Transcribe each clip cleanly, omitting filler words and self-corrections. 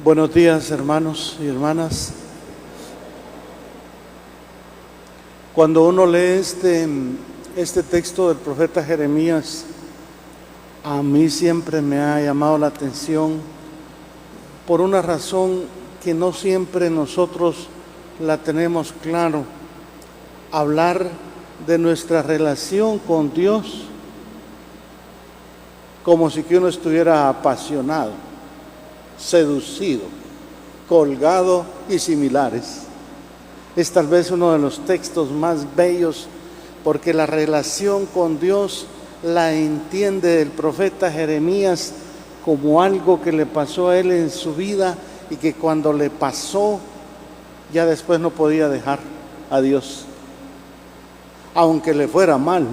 Buenos días, hermanos y hermanas. Cuando uno lee este texto del profeta Jeremías, a mí siempre me ha llamado la atención por una razón que no siempre nosotros la tenemos claro. Hablar de nuestra relación con Dios como si que uno estuviera apasionado, seducido, colgado y similares. Es tal vez uno de los textos más bellos, porque la relación con Dios la entiende el profeta Jeremías como algo que le pasó a él en su vida y que cuando le pasó ya después no podía dejar a Dios, aunque le fuera mal.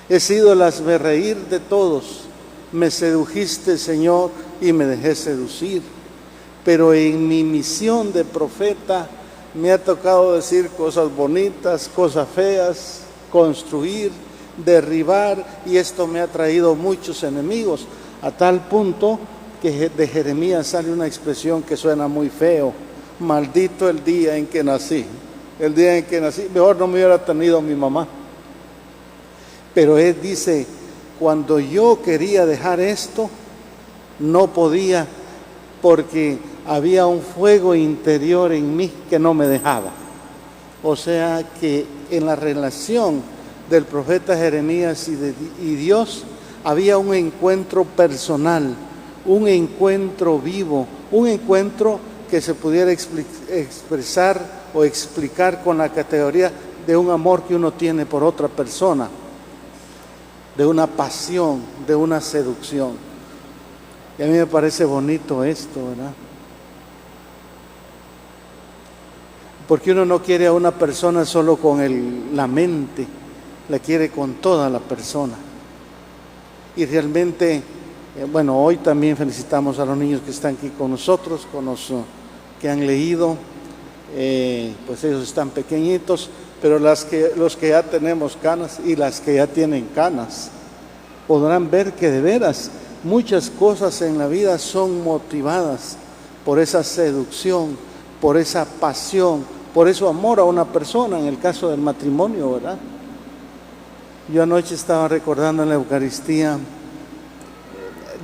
He sido el hazmerreír de todos, me sedujiste, Señor, y me dejé seducir. Pero en mi misión de profeta me ha tocado decir cosas bonitas, cosas feas, construir, derribar, y esto me ha traído muchos enemigos, a tal punto que de Jeremías sale una expresión que suena muy feo: maldito el día en que nací. El día en que nací, mejor no me hubiera tenido mi mamá. Pero él dice, cuando yo quería dejar esto, no podía, porque había un fuego interior en mí que no me dejaba. O sea que en la relación del profeta Jeremías y Dios había un encuentro personal, un encuentro vivo, un encuentro que se pudiera expresar o explicar con la categoría de un amor que uno tiene por otra persona, de una pasión, de una seducción. Y a mí me parece bonito esto, ¿verdad? Porque uno no quiere a una persona solo con la mente, la quiere con toda la persona. Y realmente, hoy también felicitamos a los niños que están aquí con nosotros, con los que han leído, pues ellos están pequeñitos, pero los que ya tenemos canas y las que ya tienen canas, podrán ver que de veras muchas cosas en la vida son motivadas por esa seducción, por esa pasión, por ese amor a una persona, en el caso del matrimonio, ¿verdad? Yo anoche estaba recordando en la Eucaristía,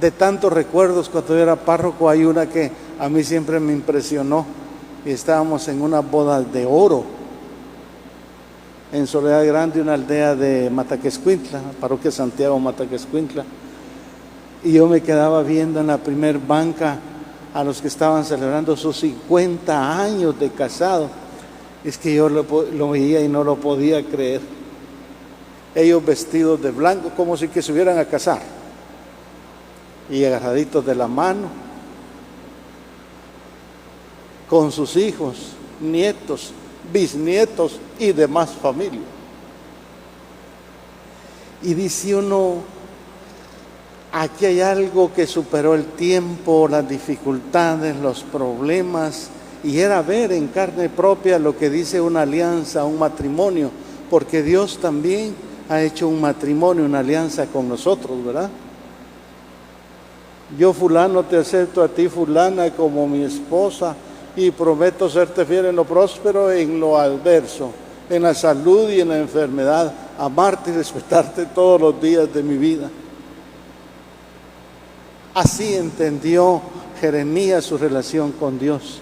de tantos recuerdos, cuando yo era párroco, hay una que a mí siempre me impresionó, y estábamos en una boda de oro, en Soledad Grande, una aldea de Mataquescuintla, parroquia Santiago Mataquescuintla, y yo me quedaba viendo en la primer banca a los que estaban celebrando sus 50 años de casado. Es que yo lo veía y no lo podía creer. Ellos vestidos de blanco, como si que se hubieran a casar, y agarraditos de la mano, con sus hijos, nietos, bisnietos y demás familia. Y dice uno, aquí hay algo que superó el tiempo, las dificultades, los problemas, y era ver en carne propia lo que dice una alianza, un matrimonio, porque Dios también ha hecho un matrimonio, una alianza con nosotros, ¿verdad? Yo, fulano, te acepto a ti, fulana, como mi esposa, y prometo serte fiel en lo próspero, en lo adverso, en la salud y en la enfermedad, amarte y respetarte todos los días de mi vida. Así entendió Jeremías su relación con Dios,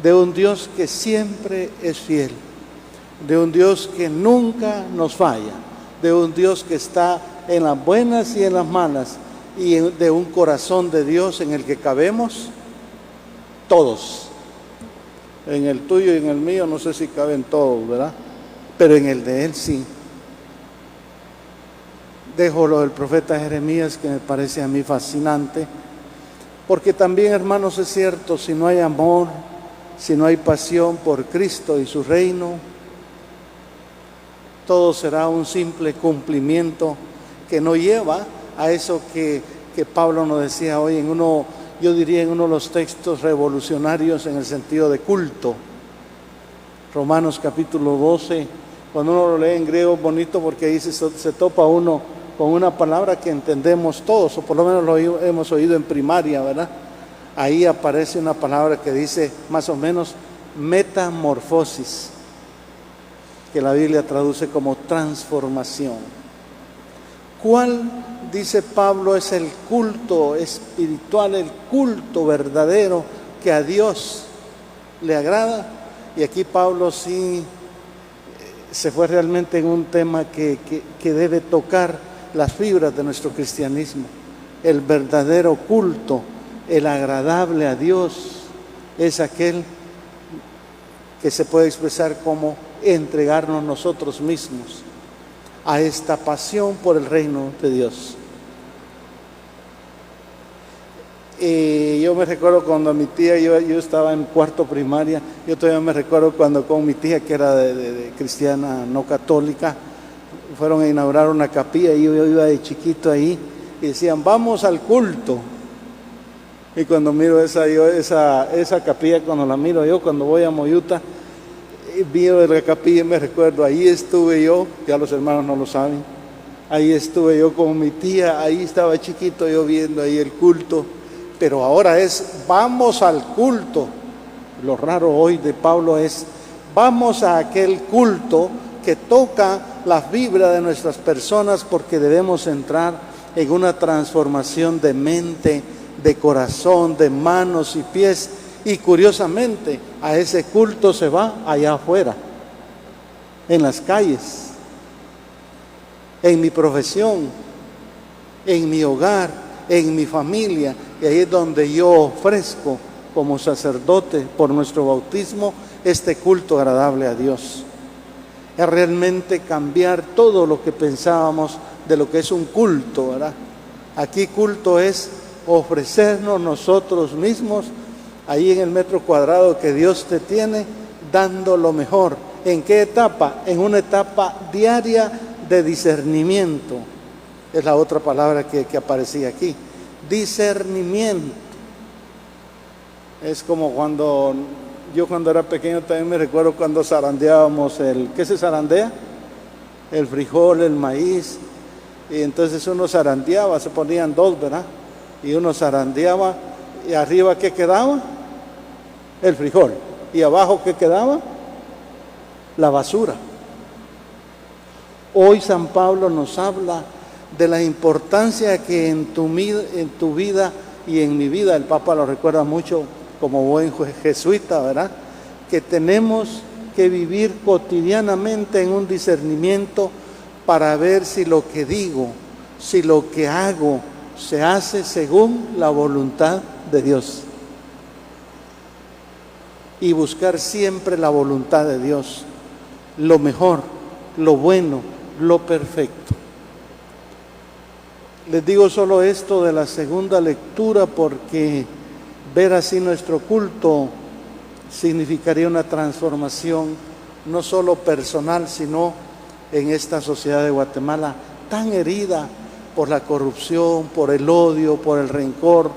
de un Dios que siempre es fiel, de un Dios que nunca nos falla, de un Dios que está en las buenas y en las malas, y de un corazón de Dios en el que cabemos todos. En el tuyo y en el mío no sé si caben todos, ¿verdad? Pero en el de Él sí. Dejo lo del profeta Jeremías, que me parece a mí fascinante, porque también, hermanos, es cierto, si no hay amor, si no hay pasión por Cristo y su reino, todo será un simple cumplimiento que no lleva a eso que Pablo nos decía hoy yo diría en uno de los textos revolucionarios en el sentido de culto. Romanos capítulo 12, cuando uno lo lee en griego, bonito, porque ahí se topa uno con una palabra que entendemos todos, o por lo menos lo hemos oído en primaria, ¿verdad? ahí aparece una palabra que dice más o menos metamorfosis, que la Biblia traduce como transformación. ¿Cuál, dice Pablo, es el culto espiritual, el culto verdadero que a Dios le agrada? Y aquí Pablo sí se fue realmente en un tema que debe tocar las fibras de nuestro cristianismo. El verdadero culto, el agradable a Dios, es aquel que se puede expresar como entregarnos nosotros mismos a esta pasión por el reino de Dios. Yo me recuerdo cuando mi tía, yo estaba en cuarto primaria, yo todavía me recuerdo cuando con mi tía, que era de cristiana no católica, fueron a inaugurar una capilla y yo iba de chiquito ahí y decían, vamos al culto. Y cuando miro esa capilla, cuando la miro yo, cuando voy a Moyuta, miro la capilla y me recuerdo, ahí estuve yo, ya los hermanos no lo saben, ahí estuve yo con mi tía, ahí estaba chiquito yo viendo ahí el culto, pero ahora es, vamos al culto. Lo raro hoy de Pablo es, vamos a aquel culto que toca la fibra de nuestras personas, porque debemos entrar en una transformación de mente, de corazón, de manos y pies. Y curiosamente, a ese culto se va allá afuera, en las calles, en mi profesión, en mi hogar, en mi familia. Y ahí es donde yo ofrezco como sacerdote por nuestro bautismo este culto agradable a Dios. Es realmente cambiar todo lo que pensábamos de lo que es un culto, ¿verdad? Aquí culto es ofrecernos nosotros mismos ahí en el metro cuadrado que Dios te tiene, dando lo mejor. ¿En qué etapa? En una etapa diaria de discernimiento. Es la otra palabra que aparecía aquí. Discernimiento. Es como cuando era pequeño, también me recuerdo cuando zarandeábamos ¿qué se zarandea? El frijol, el maíz. Y entonces uno zarandeaba, se ponían dos, ¿verdad? Y uno zarandeaba, y arriba ¿qué quedaba? El frijol. Y abajo ¿qué quedaba? La basura. Hoy San Pablo nos habla de la importancia que en tu vida y en mi vida, el Papa lo recuerda mucho como buen jesuita, ¿verdad? Que tenemos que vivir cotidianamente en un discernimiento para ver si lo que digo, si lo que hago se hace según la voluntad de Dios. Y buscar siempre la voluntad de Dios, lo mejor, lo bueno, lo perfecto. Les digo solo esto de la segunda lectura porque ver así nuestro culto significaría una transformación no solo personal, sino en esta sociedad de Guatemala tan herida por la corrupción, por el odio, por el rencor,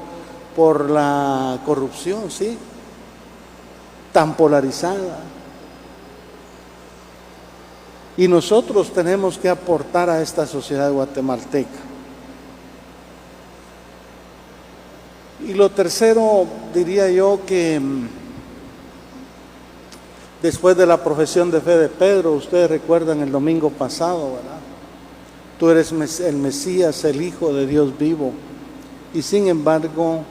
por la corrupción, ¿sí? Tan polarizada. Y nosotros tenemos que aportar a esta sociedad guatemalteca. Y lo tercero, diría yo que después de la profesión de fe de Pedro, ustedes recuerdan el domingo pasado, ¿verdad? Tú eres el Mesías, el Hijo de Dios vivo. Y sin embargo,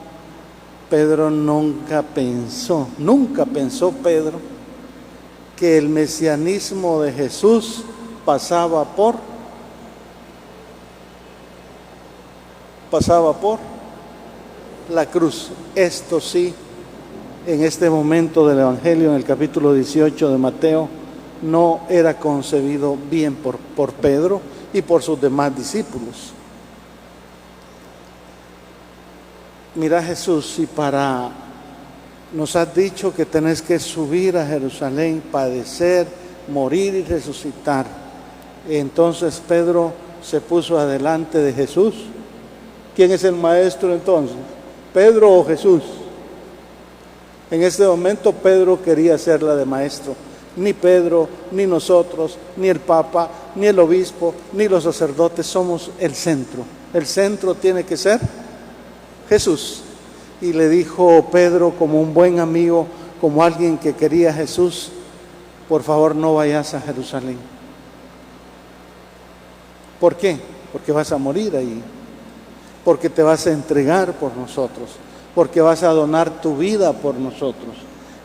Pedro nunca pensó Pedro que el mesianismo de Jesús pasaba por la cruz. Esto sí, en este momento del Evangelio, en el capítulo 18 de Mateo, no era concebido bien por Pedro y por sus demás discípulos. Mira, Jesús, si nos has dicho que tenés que subir a Jerusalén, padecer, morir y resucitar. Entonces Pedro se puso adelante de Jesús. ¿Quién es el maestro entonces? ¿Pedro o Jesús? En este momento Pedro quería ser la de maestro. Ni Pedro, ni nosotros, ni el Papa, ni el obispo, ni los sacerdotes somos el centro. El centro tiene que ser Jesús. y le dijo Pedro, como un buen amigo, como alguien que quería a Jesús: por favor, no vayas a Jerusalén. ¿Por qué? Porque vas a morir ahí, porque te vas a entregar por nosotros, porque vas a donar tu vida por nosotros.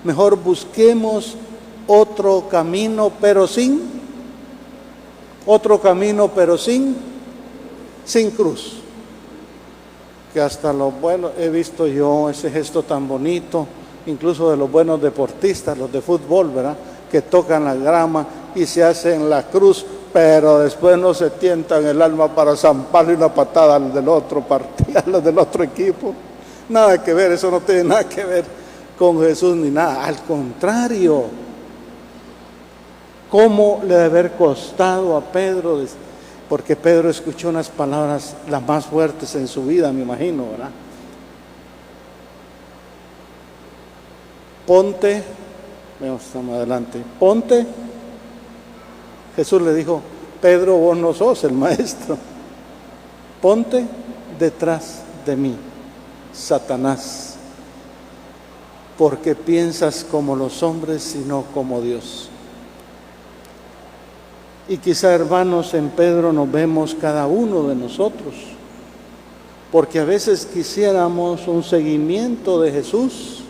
Mejor busquemos otro camino, pero sin cruz. Que hasta los buenos, he visto yo ese gesto tan bonito, incluso de los buenos deportistas, los de fútbol, ¿verdad?, que tocan la grama y se hacen la cruz, pero después no se tientan el alma para zamparle una patada al del otro partido, al del otro equipo. Nada que ver, eso no tiene nada que ver con Jesús ni nada. Al contrario, ¿cómo le debe haber costado a Pedro? Porque Pedro escuchó unas palabras las más fuertes en su vida, me imagino, ¿verdad? Ponte, estamos adelante, ponte. Jesús le dijo: Pedro, vos no sos el maestro. Ponte detrás de mí, Satanás, porque piensas como los hombres y no como Dios. Y quizá, hermanos, en Pedro nos vemos cada uno de nosotros, porque a veces quisiéramos un seguimiento de Jesús,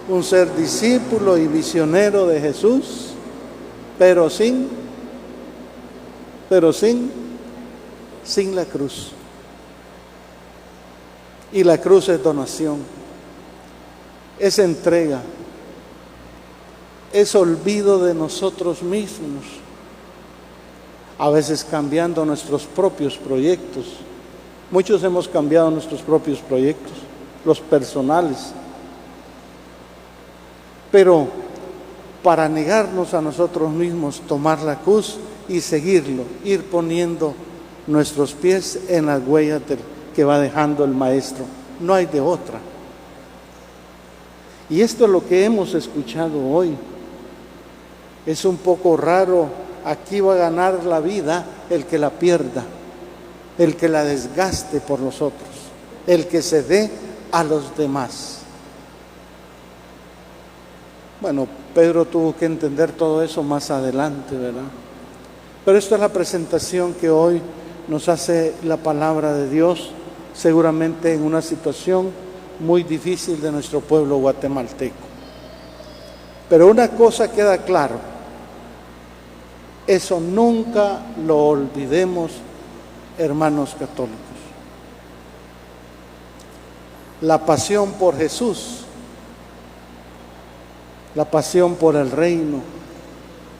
un ser discípulo y misionero de Jesús, pero sin la cruz. Y la cruz es donación, es entrega, es olvido de nosotros mismos, a veces cambiando nuestros propios proyectos. Muchos hemos cambiado nuestros propios proyectos, los personales, pero para negarnos a nosotros mismos, tomar la cruz y seguirlo, ir poniendo nuestros pies en las huellas que va dejando el Maestro. No hay de otra. Y esto es lo que hemos escuchado hoy. Es un poco raro. Aquí va a ganar la vida el que la pierda, el que la desgaste por los otros, el que se dé a los demás. Bueno, Pedro tuvo que entender todo eso más adelante, ¿verdad? Pero esta es la presentación que hoy nos hace la palabra de Dios, seguramente en una situación muy difícil de nuestro pueblo guatemalteco. Pero una cosa queda claro: eso nunca lo olvidemos, hermanos católicos. La pasión por Jesús, la pasión por el reino,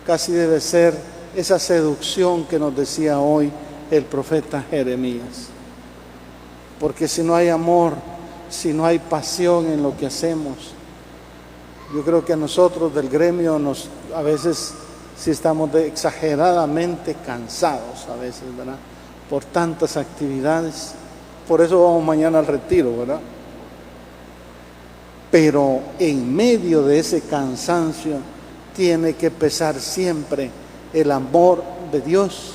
casi debe ser esa seducción que nos decía hoy el profeta Jeremías. Porque si no hay amor, si no hay pasión en lo que hacemos, yo creo que a nosotros del gremio a veces sí estamos exageradamente cansados, a veces, ¿verdad?, por tantas actividades. Por eso vamos mañana al retiro, ¿verdad? Pero en medio de ese cansancio tiene que pesar siempre el amor de Dios,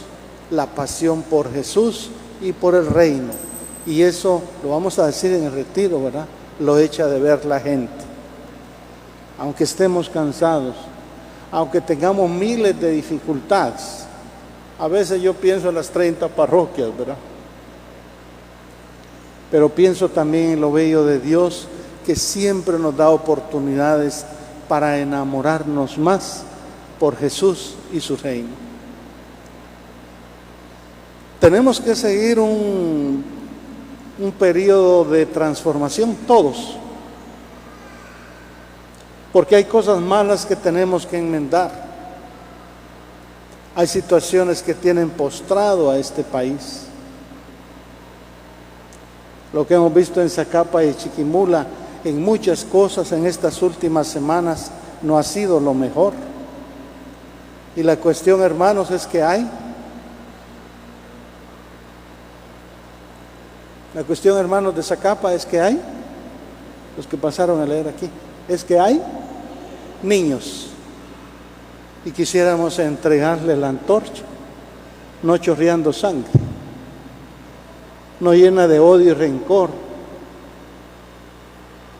la pasión por Jesús y por el reino. Y eso lo vamos a decir en el retiro, ¿verdad? Lo echa de ver la gente. Aunque estemos cansados, aunque tengamos miles de dificultades. A veces yo pienso en las 30 parroquias, ¿verdad? Pero pienso también en lo bello de Dios, que siempre nos da oportunidades para enamorarnos más por Jesús y su reino. Tenemos que seguir un periodo de transformación todos, porque hay cosas malas que tenemos que enmendar. Hay situaciones que tienen postrado a este país. Lo que hemos visto en Zacapa y Chiquimula, en muchas cosas en estas últimas semanas, no ha sido lo mejor. Y la cuestión, hermanos, es que hay. La cuestión, hermanos, de Zacapa es que hay, los que pasaron a leer aquí, es que hay niños. Y quisiéramos entregarle la antorcha, no chorreando sangre, no llena de odio y rencor,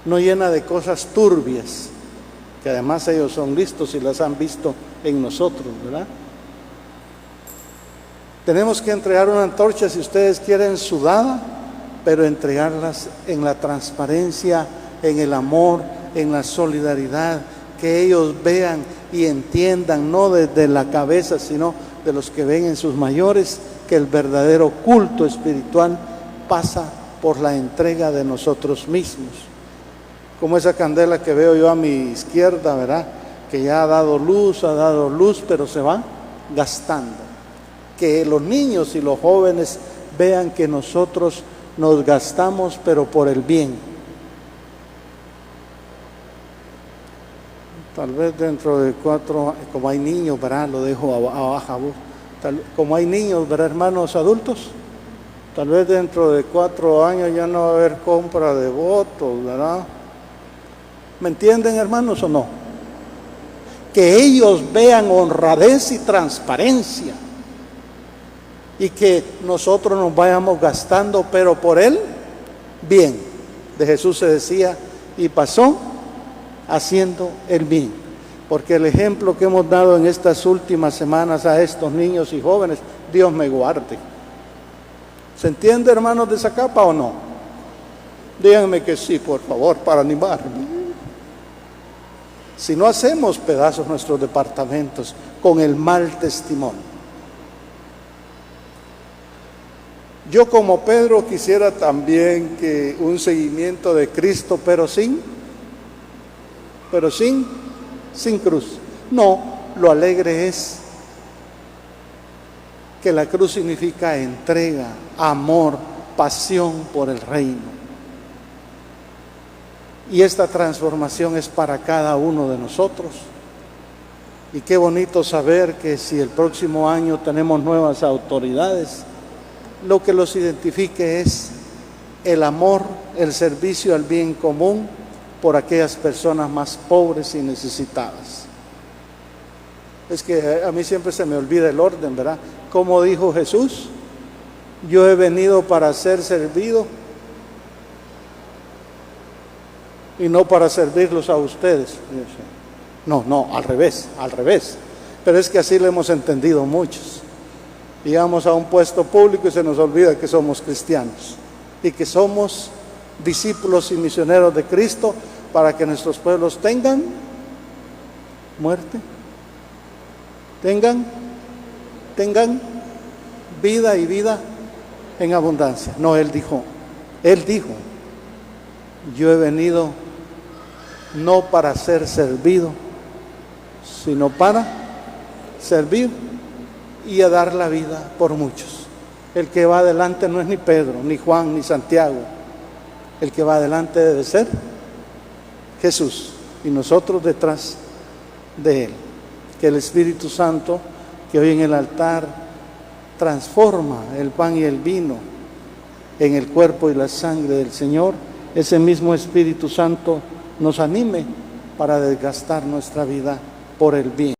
no llena de cosas turbias, que además ellos son listos y las han visto en nosotros, ¿verdad? Tenemos que entregar una antorcha, si ustedes quieren, sudada, pero entregarlas en la transparencia, en el amor, en la solidaridad, que ellos vean y entiendan, no desde la cabeza, sino de los que ven en sus mayores, que el verdadero culto espiritual pasa por la entrega de nosotros mismos. Como esa candela que veo yo a mi izquierda, ¿verdad? Que ya ha dado luz, pero se va gastando. Que los niños y los jóvenes vean que nosotros nos gastamos, pero por el bien. Tal vez dentro de 4, como hay niños, ¿verdad? Lo dejo abajo. Como hay niños, ¿verdad, hermanos adultos? Tal vez dentro de 4 años ya no va a haber compra de votos, ¿verdad? ¿Me entienden, hermanos, o no? Que ellos vean honradez y transparencia. Y que nosotros nos vayamos gastando, pero por él, bien. De Jesús se decía, y pasó haciendo el bien. Porque el ejemplo que hemos dado en estas últimas semanas a estos niños y jóvenes, Dios me guarde. ¿Se entiende, hermanos, de esa capa o no? Díganme que sí, por favor, para animarme. Si no hacemos pedazos nuestros departamentos con el mal testimonio. Yo como Pedro quisiera también que un seguimiento de Cristo, pero sin cruz. No, lo alegre es que la cruz significa entrega, amor, pasión por el reino. Y esta transformación es para cada uno de nosotros. Y qué bonito saber que si el próximo año tenemos nuevas autoridades, lo que los identifique es el amor, el servicio al bien común por aquellas personas más pobres y necesitadas. Es que a mí siempre se me olvida el orden, ¿verdad? Como dijo Jesús, yo he venido para ser servido y no para servirlos a ustedes. No, al revés. Pero es que así lo hemos entendido muchos. Llegamos a un puesto público y se nos olvida que somos cristianos y que somos discípulos y misioneros de Cristo para que nuestros pueblos tengan muerte, tengan vida y vida en abundancia. No, Él dijo, yo he venido no para ser servido, sino para servir y a dar la vida por muchos. El que va adelante no es ni Pedro, ni Juan, ni Santiago. El que va adelante debe ser Jesús y nosotros detrás de Él. Que el Espíritu Santo, que hoy en el altar transforma el pan y el vino en el cuerpo y la sangre del Señor, ese mismo Espíritu Santo nos anime para desgastar nuestra vida por el bien.